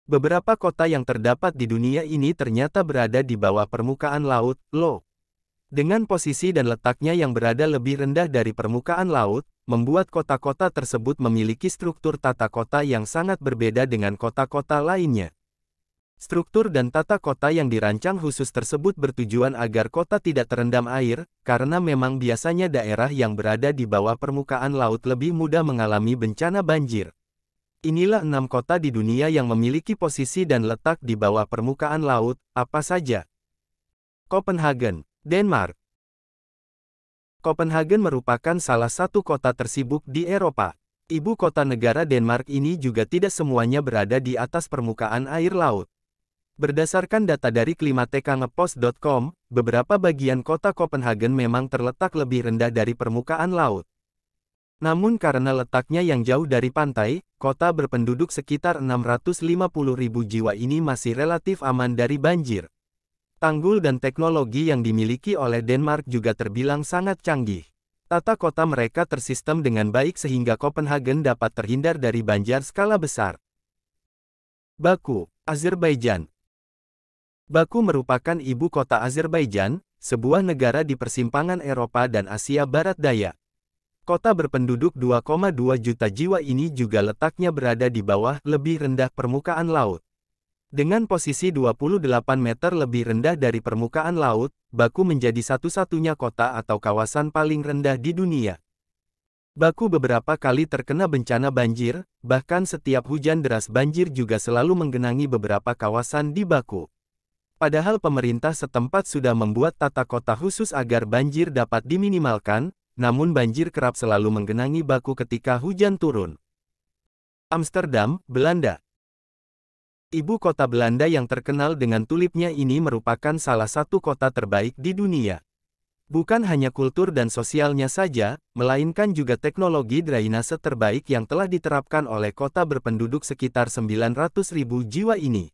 Beberapa kota yang terdapat di dunia ini ternyata berada di bawah permukaan laut, loh. Dengan posisi dan letaknya yang berada lebih rendah dari permukaan laut, membuat kota-kota tersebut memiliki struktur tata kota yang sangat berbeda dengan kota-kota lainnya. Struktur dan tata kota yang dirancang khusus tersebut bertujuan agar kota tidak terendam air, karena memang biasanya daerah yang berada di bawah permukaan laut lebih mudah mengalami bencana banjir. Inilah 6 kota di dunia yang memiliki posisi dan letak di bawah permukaan laut, apa saja? Copenhagen, Denmark. Copenhagen merupakan salah satu kota tersibuk di Eropa. Ibu kota negara Denmark ini juga tidak semuanya berada di atas permukaan air laut. Berdasarkan data dari klimatekangepos.com, beberapa bagian kota Copenhagen memang terletak lebih rendah dari permukaan laut. Namun karena letaknya yang jauh dari pantai, kota berpenduduk sekitar 650.000 jiwa ini masih relatif aman dari banjir. Tanggul dan teknologi yang dimiliki oleh Denmark juga terbilang sangat canggih. Tata kota mereka tersistem dengan baik sehingga Copenhagen dapat terhindar dari banjir skala besar. Baku, Azerbaijan. Baku merupakan ibu kota Azerbaijan, sebuah negara di persimpangan Eropa dan Asia Barat Daya. Kota berpenduduk 2,2 juta jiwa ini juga letaknya berada di bawah lebih rendah permukaan laut. Dengan posisi 28 meter lebih rendah dari permukaan laut, Baku menjadi satu-satunya kota atau kawasan paling rendah di dunia. Baku beberapa kali terkena bencana banjir, bahkan setiap hujan deras banjir juga selalu menggenangi beberapa kawasan di Baku. Padahal pemerintah setempat sudah membuat tata kota khusus agar banjir dapat diminimalkan, namun banjir kerap selalu menggenangi Baku ketika hujan turun. Amsterdam, Belanda. Ibu kota Belanda yang terkenal dengan tulipnya ini merupakan salah satu kota terbaik di dunia. Bukan hanya kultur dan sosialnya saja, melainkan juga teknologi drainase terbaik yang telah diterapkan oleh kota berpenduduk sekitar 900.000 jiwa ini.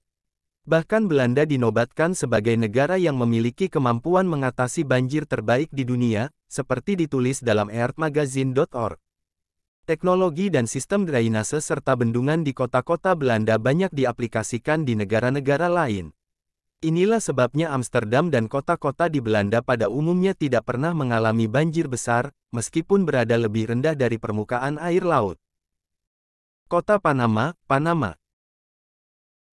Bahkan Belanda dinobatkan sebagai negara yang memiliki kemampuan mengatasi banjir terbaik di dunia, seperti ditulis dalam earthmagazine.org. Teknologi dan sistem drainase serta bendungan di kota-kota Belanda banyak diaplikasikan di negara-negara lain. Inilah sebabnya Amsterdam dan kota-kota di Belanda pada umumnya tidak pernah mengalami banjir besar, meskipun berada lebih rendah dari permukaan air laut. Kota Panama, Panama.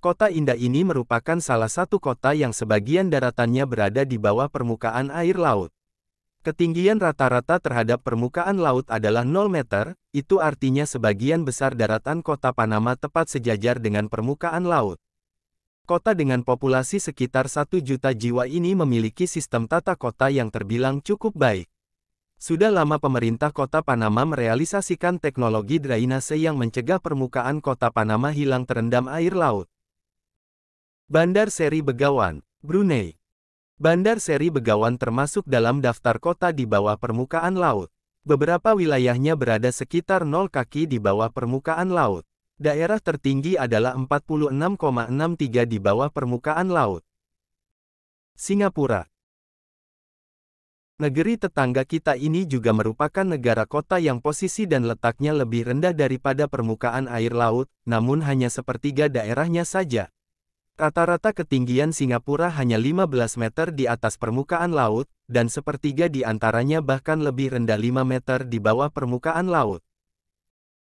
Kota indah ini merupakan salah satu kota yang sebagian daratannya berada di bawah permukaan air laut. Ketinggian rata-rata terhadap permukaan laut adalah 0 meter, itu artinya sebagian besar daratan kota Panama tepat sejajar dengan permukaan laut. Kota dengan populasi sekitar 1 juta jiwa ini memiliki sistem tata kota yang terbilang cukup baik. Sudah lama pemerintah kota Panama merealisasikan teknologi drainase yang mencegah permukaan kota Panama hilang terendam air laut. Bandar Seri Begawan, Brunei. Bandar Seri Begawan termasuk dalam daftar kota di bawah permukaan laut. Beberapa wilayahnya berada sekitar 0 kaki di bawah permukaan laut. Daerah tertinggi adalah 46,63 di bawah permukaan laut. Singapura. Negeri tetangga kita ini juga merupakan negara kota yang posisi dan letaknya lebih rendah daripada permukaan air laut, namun hanya sepertiga daerahnya saja. Rata-rata ketinggian Singapura hanya 15 meter di atas permukaan laut, dan sepertiga di antaranya bahkan lebih rendah 5 meter di bawah permukaan laut.